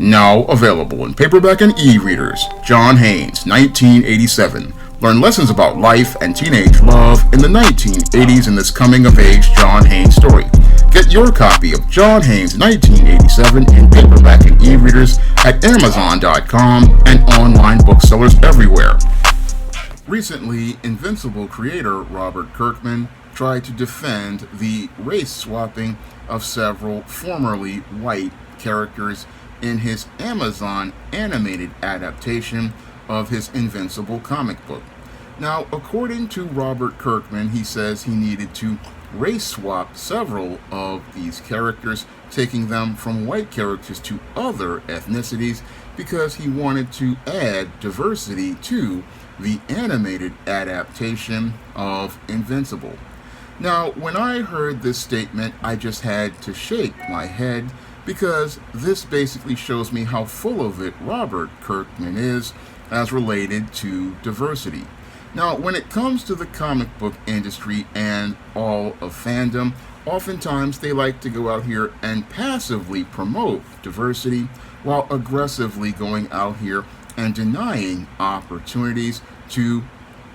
Now available in paperback and e-readers. John Haynes, 1987. Learn lessons about life and teenage love in the 1980s in this coming-of-age John Haynes story. Get your copy of John Haynes, 1987 in paperback and e-readers at Amazon.com and online booksellers everywhere. Recently, Invincible creator Robert Kirkman tried to defend the race swapping of several formerly white characters in his Amazon animated adaptation of his Invincible comic book. Now, according to Robert Kirkman, he says he needed to race swap several of these characters, taking them from white characters to other ethnicities because he wanted to add diversity to the animated adaptation of Invincible. Now, when I heard this statement, I just had to shake my head because this basically shows me how full of it Robert Kirkman is as related to diversity. Now, when it comes to the comic book industry and all of fandom, oftentimes they like to go out here and passively promote diversity while aggressively going out here and denying opportunities to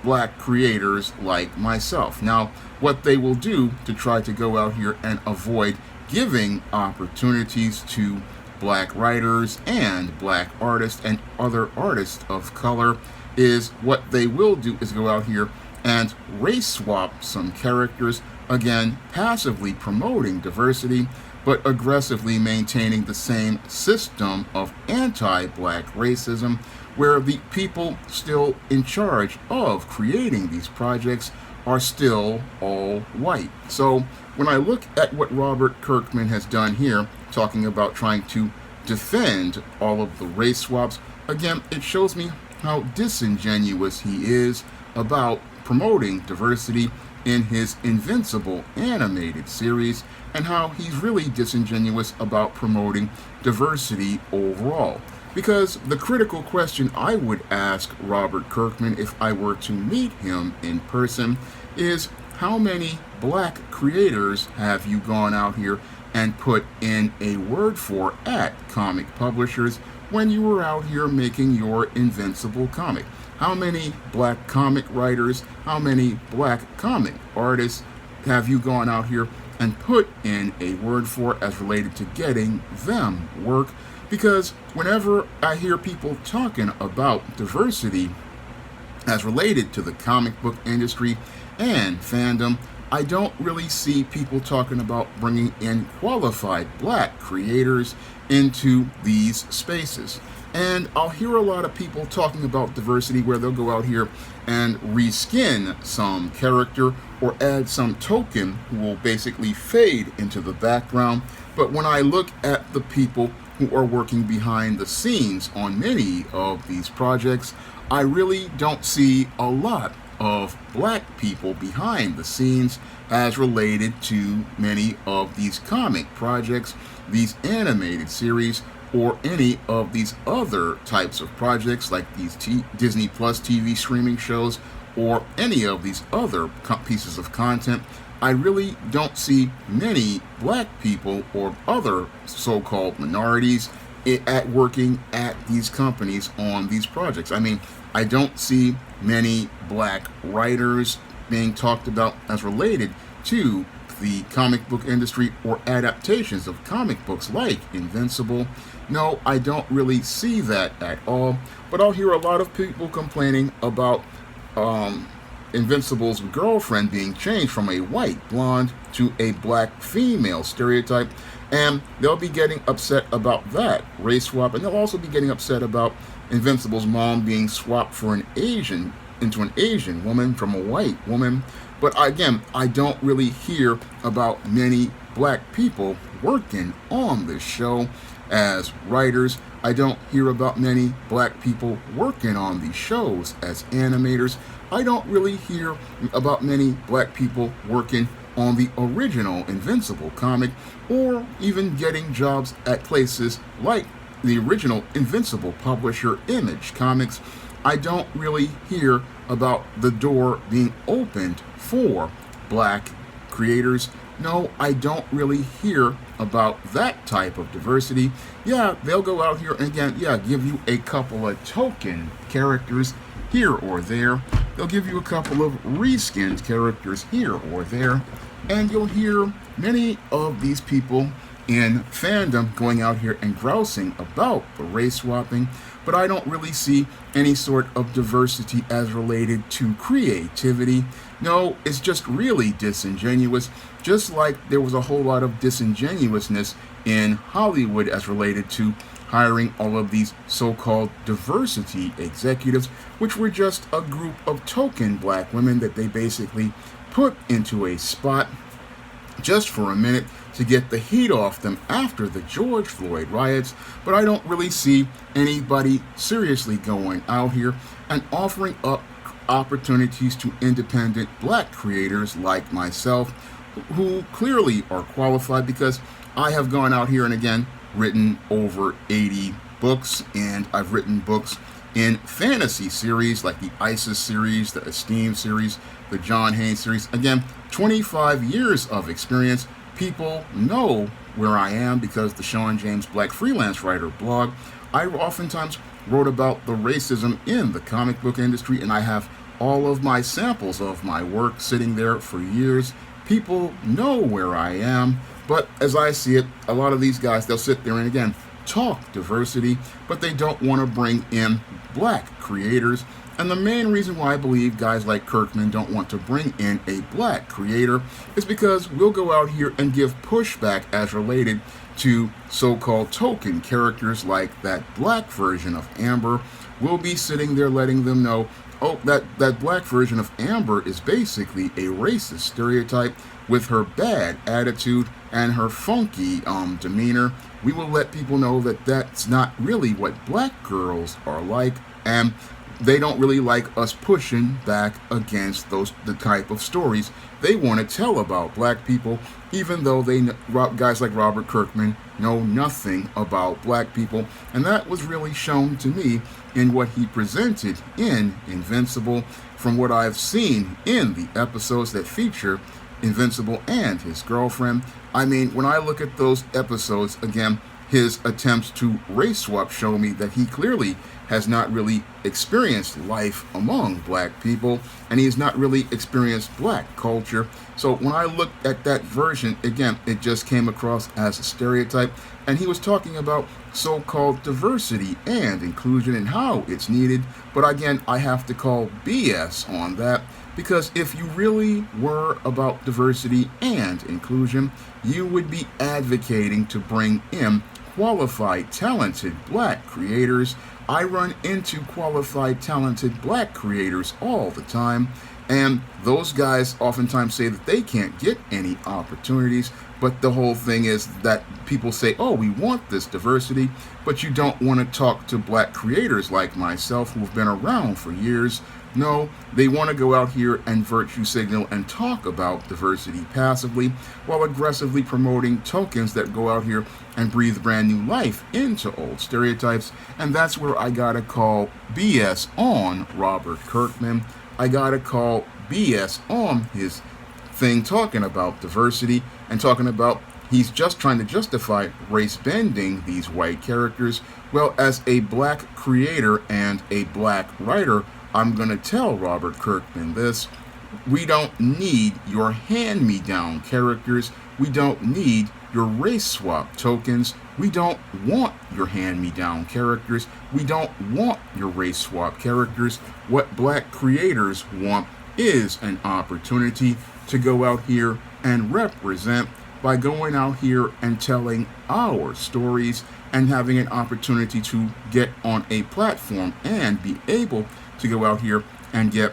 black creators like myself. Now, what they will do to try to go out here and avoid giving opportunities to black writers and black artists and other artists of color is what they will do is go out here and race swap some characters, again, passively promoting diversity, but aggressively maintaining the same system of anti-black racism, where the people still in charge of creating these projects are still all white. So when I look at what Robert Kirkman has done here, talking about trying to defend all of the race swaps, again, it shows me how disingenuous he is about promoting diversity in his Invincible animated series, and how he's really disingenuous about promoting diversity overall. Because the critical question I would ask Robert Kirkman if I were to meet him in person is, how many black creators have you gone out here and put in a word for at comic publishers when you were out here making your Invincible comic? How many black comic writers, how many black comic artists have you gone out here and put in a word for as related to getting them work? Because whenever I hear people talking about diversity as related to the comic book industry and fandom, I don't really see people talking about bringing in qualified black creators into these spaces. And I'll hear a lot of people talking about diversity where they'll go out here and reskin some character or add some token who will basically fade into the background. But when I look at the people who are working behind the scenes on many of these projects, I really don't see a lot of black people behind the scenes as related to many of these comic projects, these animated series, or any of these other types of projects like these Disney Plus TV streaming shows or any of these other pieces of content. I really don't see many black people or other so-called minorities at working at these companies on these projects. I mean, I don't see many black writers being talked about as related to the comic book industry or adaptations of comic books like Invincible. No, I don't really see that at all. But I'll hear a lot of people complaining about Invincible's girlfriend being changed from a white blonde to a black female stereotype, and they'll be getting upset about that race swap, and they'll also be getting upset about Invincible's mom being swapped for an Asian woman from a white woman. But again, I don't really hear about many black people working on this show as writers. I don't hear about many black people working on these shows as animators. I don't really hear about many black people working on the original Invincible comic, or even getting jobs at places like the original Invincible publisher, Image Comics. I don't really hear about the door being opened for black creators No, I don't really hear about that type of diversity. Yeah, they'll go out here and again, yeah, give you a couple of token characters here or there. They'll give you a couple of reskinned characters here or there. And you'll hear many of these people in fandom going out here and grousing about the race swapping, but I don't really see any sort of diversity as related to creativity. No, it's just really disingenuous, just like there was a whole lot of disingenuousness in Hollywood as related to hiring all of these so-called diversity executives, which were just a group of token black women that they basically put into a spot just for a minute to get the heat off them after the George Floyd riots. But I don't really see anybody seriously going out here and offering up opportunities to independent black creators like myself, who clearly are qualified, because I have gone out here and again written over 80 books, and I've written books in fantasy series like the ISIS series, the Esteem series, the John Haynes series. Again, 25 years of experience. People know where I am because the Sean James Black Freelance Writer blog, I oftentimes wrote about the racism in the comic book industry, and I have all of my samples of my work sitting there for years. People know where I am, but as I see it, a lot of these guys, they'll sit there and again talk diversity, but they don't want to bring in black creators. And the main reason why I believe guys like Kirkman don't want to bring in a black creator is because we'll go out here and give pushback as related to so-called token characters like that black version of Amber. We'll be sitting there letting them know, oh, that black version of Amber is basically a racist stereotype with her bad attitude and her funky demeanor. We will let people know that that's not really what black girls are like, and they don't really like us pushing back against the type of stories they want to tell about black people, even though guys like Robert Kirkman know nothing about black people. And that was really shown to me in what he presented in Invincible, from what I've seen in the episodes that feature Invincible and his girlfriend. I mean, when I look at those episodes, again, his attempts to race swap show me that he clearly has not really experienced life among black people, and he's not really experienced black culture. So when I looked at that version, again, it just came across as a stereotype, and he was talking about so-called diversity and inclusion and how it's needed. But again, I have to call BS on that, because if you really were about diversity and inclusion, you would be advocating to bring in qualified, talented black creators. I run into qualified, talented black creators all the time, and those guys oftentimes say that they can't get any opportunities. But the whole thing is that people say, oh, we want this diversity, but you don't want to talk to black creators like myself who've been around for years. No, they want to go out here and virtue signal and talk about diversity passively, while aggressively promoting tokens that go out here and breathe brand new life into old stereotypes. And that's where I gotta call BS on Robert Kirkman. I gotta call BS on his thing talking about diversity and talking about he's just trying to justify race bending these white characters. Well, as a black creator and a black writer, I'm going to tell Robert Kirkman this: we don't need your hand-me-down characters. We don't need your race swap tokens. We don't want your hand-me-down characters. We don't want your race swap characters. What black creators want is an opportunity to go out here and represent by going out here and telling our stories and having an opportunity to get on a platform and be able to go out here and get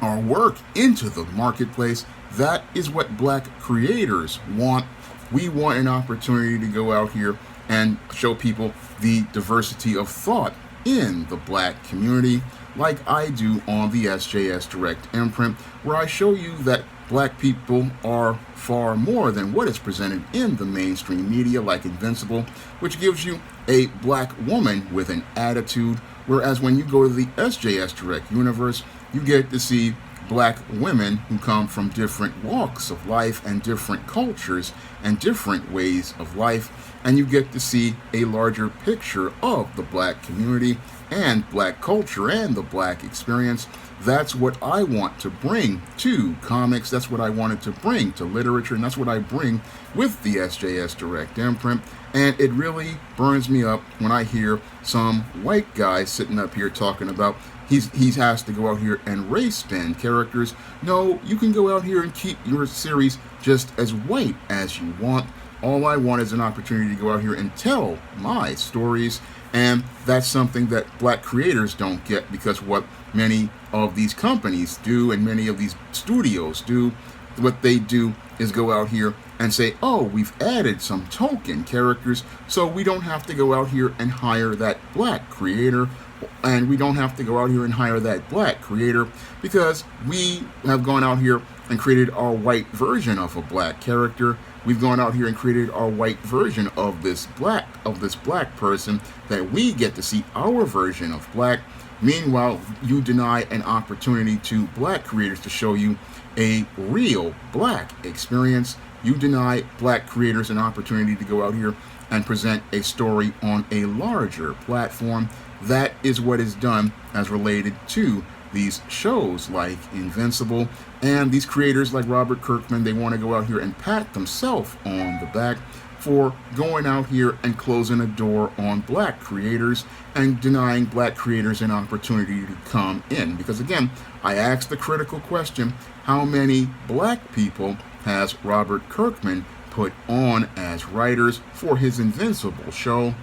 our work into the marketplace. That is what black creators want. We want an opportunity to go out here and show people the diversity of thought in the black community, like I do on the SJS Direct imprint, where I show you that black people are far more than what is presented in the mainstream media, like Invincible, which gives you a black woman with an attitude, whereas when you go to the SJS Direct universe, you get to see black women who come from different walks of life and different cultures and different ways of life, and you get to see a larger picture of the black community and black culture and the black experience. That's what I want to bring to comics. That's what I wanted to bring to literature, and that's what I bring with the SJS Direct imprint. And it really burns me up when I hear some white guy sitting up here talking about he has to go out here and race spin characters. No, you can go out here and keep your series just as white as you want. All I want is an opportunity to go out here and tell my stories, and that's something that black creators don't get, because what many of these companies do and many of these studios do, what they do is go out here and say, oh, we've added some token characters, so we don't have to go out here and hire that black creator, and we don't have to go out here and hire that black creator because we have gone out here and created our white version of a black character. We've gone out here and created our white version of this black person that we get to see our version of black. Meanwhile, you deny an opportunity to black creators to show you a real black experience. You deny black creators an opportunity to go out here and present a story on a larger platform. That is what is done as related to these shows like Invincible, and these creators like Robert Kirkman, they want to go out here and pat themselves on the back for going out here and closing a door on black creators and denying black creators an opportunity to come in. Because again, I asked the critical question, how many black people has Robert Kirkman put on as writers for his Invincible show?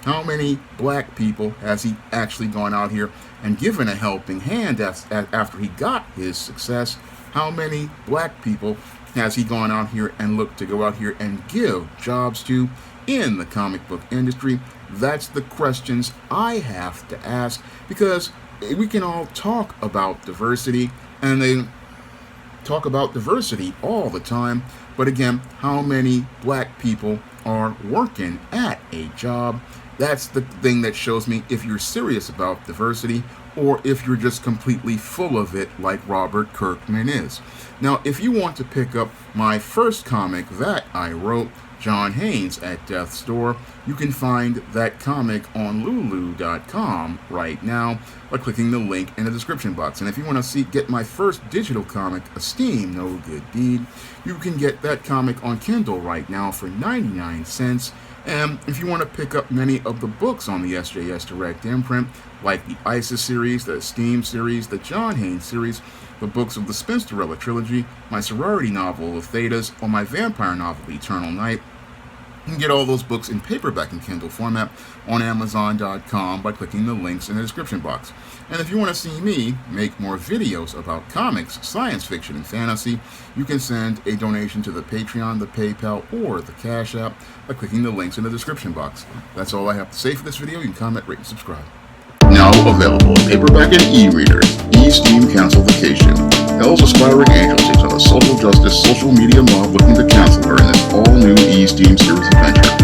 How many black people has he actually gone out here and given a helping hand after he got his success? How many black people has he gone out here and looked to go out here and give jobs to in the comic book industry? That's the questions I have to ask, because we can all talk about diversity, and they talk about diversity all the time, but again, how many black people are working at a job? That's the thing that shows me if you're serious about diversity or if you're just completely full of it like Robert Kirkman is. Now, if you want to pick up my first comic that I wrote, John Haynes at Death's Door, you can find that comic on lulu.com right now by clicking the link in the description box. And if you want to get my first digital comic, Esteem No Good Deed, you can get that comic on Kindle right now for 99 cents. And if you want to pick up many of the books on the SJS Direct imprint, like the ISIS series, the Esteem series, the John Haynes series, the books of the Spinsterella trilogy, my sorority novel of Thetas, or my vampire novel Eternal Night, you can get all those books in paperback and Kindle format on Amazon.com by clicking the links in the description box. And if you want to see me make more videos about comics, science fiction, and fantasy, you can send a donation to the Patreon, the PayPal, or the Cash App by clicking the links in the description box. That's all I have to say for this video. You can comment, rate, and subscribe. Now available in paperback and e-readers, E-Steam Cancel Vacation. Hell's Aspiring Angel takes on a social justice, social media mob looking to cancel her in this all-new E-Steam series adventure.